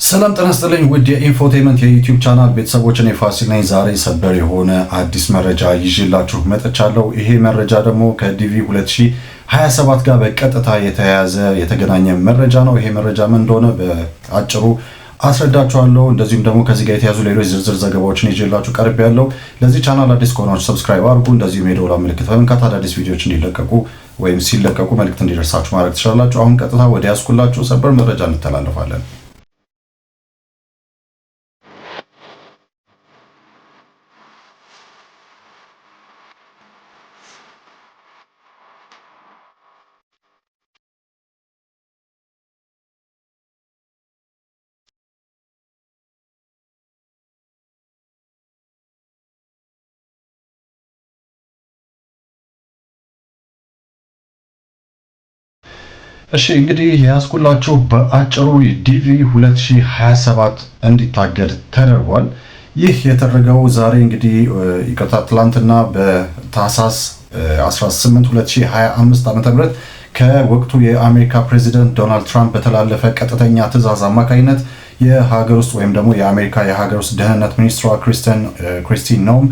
ሰላም ጤና ይስጥልኝ ውድ የኢንፎቴመንት የዩቲዩብ ቻናል ቤተሰቦችን የፋሲል ነኝ። ዛሬ ሰበር የሆነ አዲስ መረጃ ይዤላችሁ መጥቻለሁ። ይሄ መረጃ ደግሞ ከዲቪ 2027 ጋር በቀጥታ የተገናኘ መረጃ ነው። ይሄ መረጃ ምን እንደሆነ በአጭሩ አስረዳችኋለሁ። እንደዚሁም ደግሞ ከዚህ ጋር የተያዙ ሌሎች ዝርዝር ዘገባዎችን ይዤላችሁ ቀርቤያለሁ። ለዚህ ቻናል አዲስ ከሆናችሁ ሰብስክራይብ አድርጉ። እንደዚሁም የደወል ምልክት በመንካት አዳዲስ ቪዲዮዎች እንዲለቀቁ ወይም ሲለቀቁ መልእክት እንዲደርሳችሁ ማድረግ ትችላላችሁ። አሁን ቀጥታ ወደ ያስኩላችሁ ሰበር መረጃ እንተላለፋለን። እሺ እንግዲህ ያስኩላችሁ በአጭሩ ዲቪ 2027 እንዲታገድ ተደርጓል። ይህ የተደረገው ዛሬ እንግዲህ ይቅርታ ትላንትና በታህሳስ 18 2025 ዓ.ም ከወቅቱ የአሜሪካ ፕሬዚደንት ዶናልድ ትራምፕ በተላለፈ ቀጥተኛ ትዕዛዝ አማካኝነት የሀገር ውስጥ ወይም ደግሞ የአሜሪካ የሀገር ውስጥ ደህንነት ሚኒስትሯ ክሪስቲ ኖም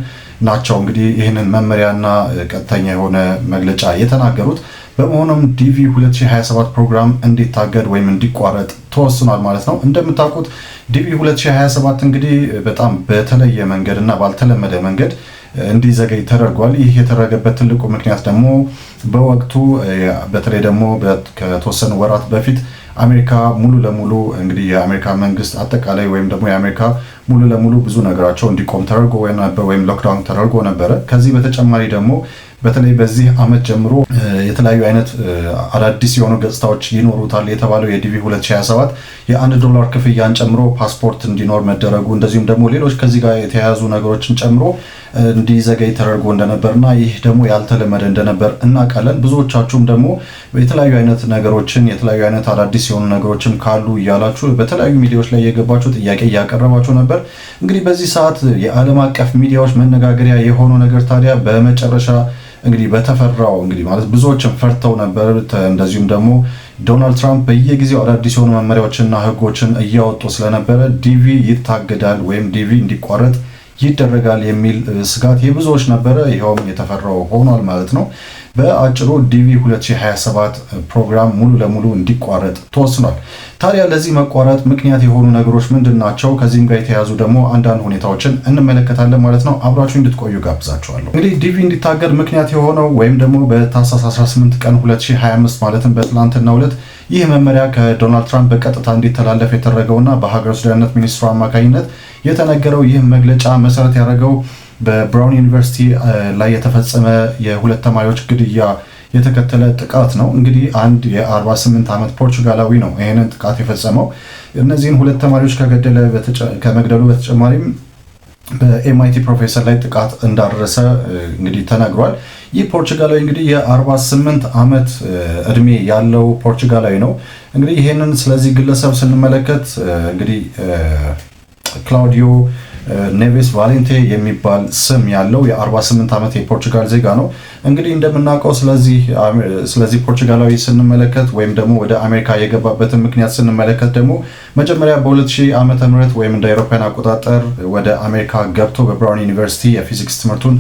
ናቸው እንግዲህ ይህንን መመሪያና ቀጥተኛ የሆነ መግለጫ የተናገሩት። በመሆኑም ዲቪ 2027 ፕሮግራም እንዲታገድ ወይም እንዲቋረጥ ተወስኗል ማለት ነው። እንደምታውቁት ዲቪ 2027 እንግዲህ በጣም በተለየ መንገድ እና ባልተለመደ መንገድ እንዲዘገይ ተደርጓል። ይህ የተደረገበት ትልቁ ምክንያት ደግሞ በወቅቱ በተለይ ደግሞ ከተወሰኑ ወራት በፊት አሜሪካ ሙሉ ለሙሉ እንግዲህ የአሜሪካ መንግስት አጠቃላይ ወይም ደግሞ የአሜሪካ ሙሉ ለሙሉ ብዙ ነገራቸው እንዲቆም ተደርጎ ወይም ሎክዳውን ተደርጎ ነበረ። ከዚህ በተጨማሪ ደግሞ በተለይ በዚህ ዓመት ጀምሮ የተለያዩ አይነት አዳዲስ የሆኑ ገጽታዎች ይኖሩታል የተባለው የዲቪ 2027 $1 ክፍያን ጨምሮ ፓስፖርት እንዲኖር መደረጉ እንደዚሁም ደግሞ ሌሎች ከዚህ ጋር የተያያዙ ነገሮችን ጨምሮ እንዲዘገይ ተደርጎ እንደነበርና ይህ ደግሞ ያልተለመደ እንደነበር እናውቃለን። ብዙዎቻችሁም ደግሞ የተለያዩ አይነት ነገሮችን የተለያዩ አይነት አዳዲስ የሆኑ ነገሮችም ካሉ እያላችሁ በተለያዩ ሚዲያዎች ላይ የገባችሁ ጥያቄ እያቀረባችሁ ነበር። እንግዲህ በዚህ ሰዓት የዓለም አቀፍ ሚዲያዎች መነጋገሪያ የሆነው ነገር ታዲያ በመጨረሻ እንግዲህ በተፈራው እንግዲህ ማለት ብዙዎችም ፈርተው ነበር። እንደዚሁም ደግሞ ዶናልድ ትራምፕ በየጊዜው አዳዲስ የሆኑ መመሪያዎችና ህጎችን እያወጡ ስለነበረ ዲቪ ይታገዳል ወይም ዲቪ እንዲቋረጥ ይደረጋል የሚል ስጋት የብዙዎች ነበረ። ይኸውም የተፈራው ሆኗል ማለት ነው። በአጭሩ ዲቪ 2027 ፕሮግራም ሙሉ ለሙሉ እንዲቋረጥ ተወስኗል። ታዲያ ለዚህ መቋረጥ ምክንያት የሆኑ ነገሮች ምንድን ናቸው? ከዚህም ጋር የተያዙ ደግሞ አንዳንድ ሁኔታዎችን እንመለከታለን ማለት ነው። አብራችሁ እንድትቆዩ ጋብዛችኋለሁ። እንግዲህ ዲቪ እንዲታገድ ምክንያት የሆነው ወይም ደግሞ በታህሳስ 18 ቀን 2025 ማለትም በትላንትናው ዕለት ይህ መመሪያ ከዶናልድ ትራምፕ በቀጥታ እንዲተላለፍ የተደረገውና በሀገር ውስጥ ደህንነት ሚኒስትሩ አማካኝነት የተነገረው ይህ መግለጫ መሰረት ያደረገው በብራውን ዩኒቨርሲቲ ላይ የተፈጸመ የሁለት ተማሪዎች ግድያ የተከተለ ጥቃት ነው። እንግዲህ አንድ የ48 ዓመት ፖርቹጋላዊ ነው ይህንን ጥቃት የፈጸመው። እነዚህን ሁለት ተማሪዎች ከመግደሉ በተጨማሪም በኤምአይቲ ፕሮፌሰር ላይ ጥቃት እንዳደረሰ እንግዲህ ተነግሯል። ይህ ፖርቹጋላዊ እንግዲህ የ48 ዓመት እድሜ ያለው ፖርቹጋላዊ ነው። እንግዲህ ይህንን ስለዚህ ግለሰብ ስንመለከት እንግዲህ ክላውዲዮ ኔቬስ ቫሌንቴ የሚባል ስም ያለው የ48 ዓመት የፖርቹጋል ዜጋ ነው። እንግዲህ እንደምናውቀው ስለዚህ ፖርቹጋላዊ ስንመለከት ወይም ደግሞ ወደ አሜሪካ የገባበትን ምክንያት ስንመለከት ደግሞ መጀመሪያ በ2000 ዓመተ ምህረት ወይም እንደ አውሮፓውያን አቆጣጠር ወደ አሜሪካ ገብቶ በብራውን ዩኒቨርሲቲ የፊዚክስ ትምህርቱን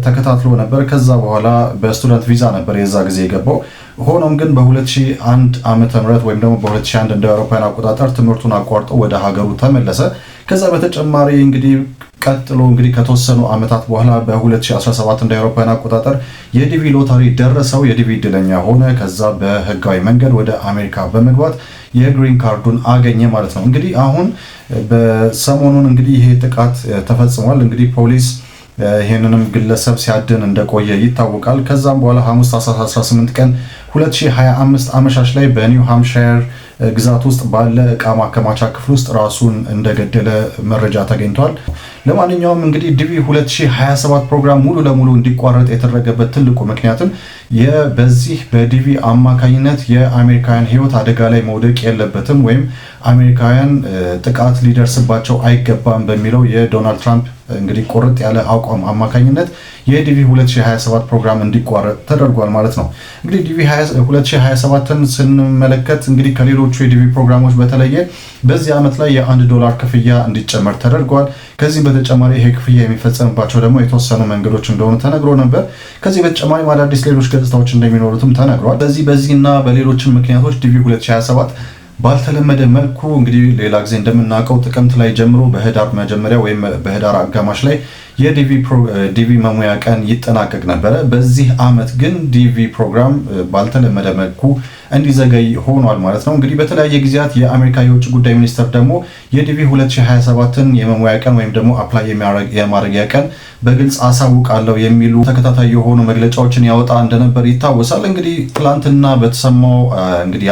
ተከታትሎ ነበር። ከዛ በኋላ በስቱደንት ቪዛ ነበር የዛ ጊዜ የገባው። ሆኖም ግን በ2001 ዓመተ ምህረት ወይም ደግሞ በ2001 እንደ አውሮፓውያን አቆጣጠር ትምህርቱን አቋርጦ ወደ ሀገሩ ተመለሰ። ከዛ በተጨማሪ እንግዲህ ቀጥሎ እንግዲህ ከተወሰኑ ዓመታት በኋላ በ2017 እንደ አውሮፓውያን አቆጣጠር የዲቪ ሎተሪ ደረሰው። የዲቪ እድለኛ ሆነ። ከዛ በህጋዊ መንገድ ወደ አሜሪካ በመግባት የግሪን ካርዱን አገኘ ማለት ነው። እንግዲህ አሁን በሰሞኑን እንግዲህ ይሄ ጥቃት ተፈጽሟል። እንግዲህ ፖሊስ ይህንንም ግለሰብ ሲያድን እንደቆየ ይታወቃል። ከዛም በኋላ ሐሙስ 18 ቀን 2025 አመሻሽ ላይ በኒው ሃምፕሻየር ግዛት ውስጥ ባለ ዕቃ ማከማቻ ክፍል ውስጥ ራሱን እንደገደለ መረጃ ተገኝቷል። ለማንኛውም እንግዲህ ዲቪ 2027 ፕሮግራም ሙሉ ለሙሉ እንዲቋረጥ የተደረገበት ትልቁ ምክንያትም በዚህ በዲቪ አማካኝነት የአሜሪካውያን ሕይወት አደጋ ላይ መውደቅ የለበትም ወይም አሜሪካውያን ጥቃት ሊደርስባቸው አይገባም በሚለው የዶናልድ ትራምፕ እንግዲህ ቁርጥ ያለ አቋም አማካኝነት የዲቪ 2027 ፕሮግራም እንዲቋረጥ ተደርጓል ማለት ነው። እንግዲህ ዲቪ 2027ን ስንመለከት እንግዲህ ከሌሎቹ የዲቪ ፕሮግራሞች በተለየ በዚህ ዓመት ላይ $1 ክፍያ እንዲጨመር ተደርጓል። ከዚህም በተጨማሪ ይሄ ክፍያ የሚፈጸምባቸው ደግሞ የተወሰኑ መንገዶች እንደሆኑ ተነግሮ ነበር። ከዚህ በተጨማሪ አዳዲስ ሌሎች ገጽታዎች እንደሚኖሩትም ተነግሯል። በዚህና በሌሎችም ምክንያቶች ዲቪ 2027 ባልተለመደ መልኩ እንግዲህ ሌላ ጊዜ እንደምናውቀው ጥቅምት ላይ ጀምሮ በህዳር መጀመሪያ ወይም በህዳር አጋማሽ ላይ የዲቪ መሙያ ቀን ይጠናቀቅ ነበረ። በዚህ ዓመት ግን ዲቪ ፕሮግራም ባልተለመደ መልኩ እንዲዘገይ ሆኗል ማለት ነው። እንግዲህ በተለያየ ጊዜያት የአሜሪካ የውጭ ጉዳይ ሚኒስትር ደግሞ የዲቪ 2027ን የመሙያ ቀን ወይም ደግሞ አፕላይ የማድረጊያ ቀን በግልጽ አሳውቃለሁ የሚሉ ተከታታይ የሆኑ መግለጫዎችን ያወጣ እንደነበር ይታወሳል። እንግዲህ ትላንትና በተሰማው እንግዲህ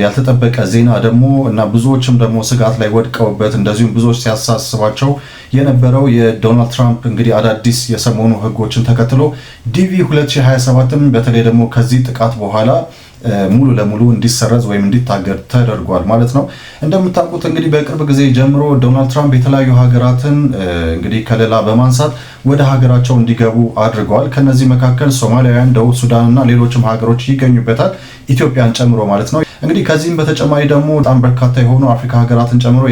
ያልተጠበቀ ዜና ደግሞ እና ብዙዎችም ደግሞ ስጋት ላይ ወድቀውበት እንደዚሁም ብዙዎች ሲያሳስባቸው የነበረው የዶናልድ ትራምፕ እንግዲህ አዳዲስ የሰሞኑ ህጎችን ተከትሎ ዲቪ 2027ም በተለይ ደግሞ ከዚህ ጥቃት በኋላ ሙሉ ለሙሉ እንዲሰረዝ ወይም እንዲታገድ ተደርጓል ማለት ነው። እንደምታውቁት እንግዲህ በቅርብ ጊዜ ጀምሮ ዶናልድ ትራምፕ የተለያዩ ሀገራትን እንግዲህ ከለላ በማንሳት ወደ ሀገራቸው እንዲገቡ አድርገዋል። ከነዚህ መካከል ሶማሊያውያን፣ ደቡብ ሱዳን እና ሌሎችም ሀገሮች ይገኙበታል፣ ኢትዮጵያን ጨምሮ ማለት ነው። እንግዲህ ከዚህም በተጨማሪ ደግሞ በጣም በርካታ የሆኑ አፍሪካ ሀገራትን ጨምሮ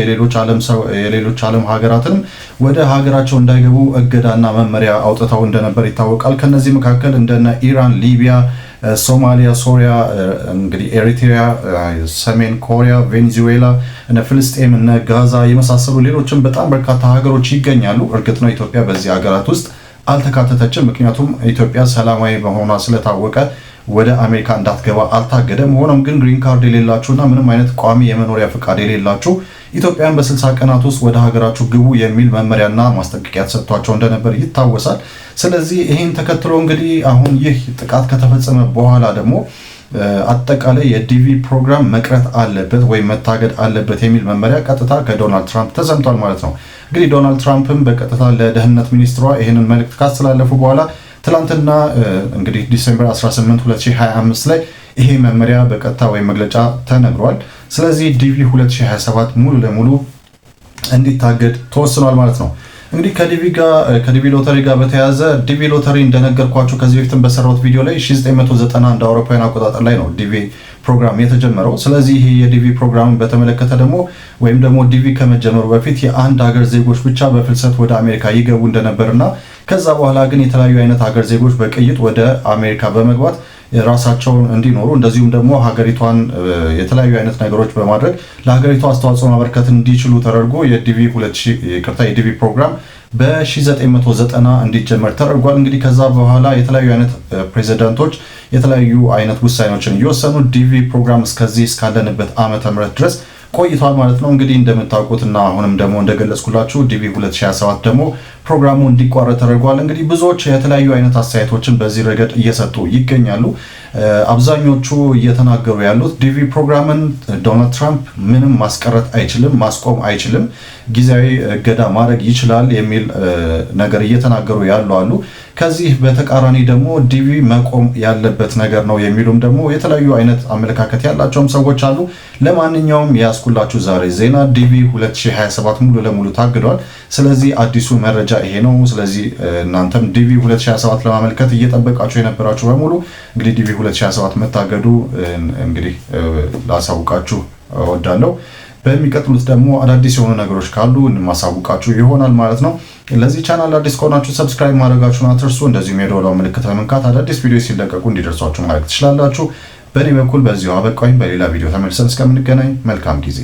የሌሎች ዓለም ሀገራትንም ወደ ሀገራቸው እንዳይገቡ እገዳና መመሪያ አውጥተው እንደነበር ይታወቃል። ከነዚህ መካከል እንደነ ኢራን፣ ሊቢያ፣ ሶማሊያ፣ ሶሪያ፣ እንግዲህ ኤሪትሪያ፣ ሰሜን ኮሪያ፣ ቬኔዙዌላ፣ ፍልስጤም፣ ጋዛ የመሳሰሉ ሌሎችም በጣም በርካታ ሀገሮች ይገኛሉ። እርግጥ ነው ኢትዮጵያ በዚህ ሀገራት ውስጥ አልተካተተችም። ምክንያቱም ኢትዮጵያ ሰላማዊ መሆኗ ስለታወቀ ወደ አሜሪካ እንዳትገባ አልታገደም። ሆኖም ግን ግሪን ካርድ የሌላችሁና ምንም አይነት ቋሚ የመኖሪያ ፍቃድ የሌላችሁ ኢትዮጵያን በ60 ቀናት ውስጥ ወደ ሀገራችሁ ግቡ የሚል መመሪያና ማስጠንቀቂያ ተሰጥቷቸው እንደነበር ይታወሳል። ስለዚህ ይህን ተከትሎ እንግዲህ አሁን ይህ ጥቃት ከተፈጸመ በኋላ ደግሞ አጠቃላይ የዲቪ ፕሮግራም መቅረት አለበት ወይም መታገድ አለበት የሚል መመሪያ ቀጥታ ከዶናልድ ትራምፕ ተሰምቷል ማለት ነው። እንግዲህ ዶናልድ ትራምፕም በቀጥታ ለደህንነት ሚኒስትሯ ይህንን መልእክት ካስተላለፉ በኋላ ትላንትና እንግዲህ ዲሴምበር 18 2025 ላይ ይሄ መመሪያ በቀጥታ ወይም መግለጫ ተነግሯል። ስለዚህ ዲቪ 2027 ሙሉ ለሙሉ እንዲታገድ ተወስኗል ማለት ነው። እንግዲህ ከዲቪ ሎተሪ ጋር በተያያዘ ዲቪ ሎተሪ እንደነገርኳችሁ ከዚህ በፊትም በሰራሁት ቪዲዮ ላይ 1990 እንደ አውሮፓውያን አቆጣጠር ላይ ነው ዲቪ ፕሮግራም የተጀመረው። ስለዚህ ይሄ የዲቪ ፕሮግራምን በተመለከተ ደግሞ ወይም ደግሞ ዲቪ ከመጀመሩ በፊት የአንድ ሀገር ዜጎች ብቻ በፍልሰት ወደ አሜሪካ ይገቡ እንደነበርና ከዛ በኋላ ግን የተለያዩ አይነት ሀገር ዜጎች በቅይጥ ወደ አሜሪካ በመግባት ራሳቸውን እንዲኖሩ እንደዚሁም ደግሞ ሀገሪቷን የተለያዩ አይነት ነገሮች በማድረግ ለሀገሪቷ አስተዋጽኦ ማበርከት እንዲችሉ ተደርጎ የዲቪ ፕሮግራም በ1990 እንዲጀመር ተደርጓል። እንግዲህ ከዛ በኋላ የተለያዩ አይነት ፕሬዚዳንቶች የተለያዩ አይነት ውሳኔዎችን እየወሰኑ ዲቪ ፕሮግራም እስከዚህ እስካለንበት ዓመተ ምህረት ድረስ ቆይቷል ማለት ነው። እንግዲህ እንደምታውቁትና አሁንም ደግሞ እንደገለጽኩላችሁ ዲቪ 2027 ደግሞ ፕሮግራሙ እንዲቋረጥ ተደርጓል። እንግዲህ ብዙዎች የተለያዩ አይነት አስተያየቶችን በዚህ ረገድ እየሰጡ ይገኛሉ። አብዛኞቹ እየተናገሩ ያሉት ዲቪ ፕሮግራምን ዶናልድ ትራምፕ ምንም ማስቀረት አይችልም፣ ማስቆም አይችልም፣ ጊዜያዊ እገዳ ማድረግ ይችላል የሚል ነገር እየተናገሩ ያሉ አሉ። ከዚህ በተቃራኒ ደግሞ ዲቪ መቆም ያለበት ነገር ነው የሚሉም ደግሞ የተለያዩ አይነት አመለካከት ያላቸውም ሰዎች አሉ። ለማንኛውም ያስኩላችሁ ዛሬ ዜና ዲቪ 2027 ሙሉ ለሙሉ ታግዷል። ስለዚህ አዲሱ መረጃ ይሄ ነው። ስለዚህ እናንተም ዲቪ 2027 ለማመልከት እየጠበቃችሁ የነበራችሁ በሙሉ እንግዲህ ዲቪ 2027 መታገዱ እንግዲህ ላሳውቃችሁ እወዳለሁ። በሚቀጥሉት ደግሞ አዳዲስ የሆኑ ነገሮች ካሉ ማሳውቃችሁ ይሆናል ማለት ነው። ለዚህ ቻናል አዲስ ከሆናችሁ ሰብስክራይብ ማድረጋችሁን አትርሱ። እንደዚሁም የደወል ምልክት በመንካት አዳዲስ ቪዲዮ ሲለቀቁ እንዲደርሷችሁ ማድረግ ትችላላችሁ። በእኔ በኩል በዚሁ አበቃኝ። በሌላ ቪዲዮ ተመልሰን እስከምንገናኝ መልካም ጊዜ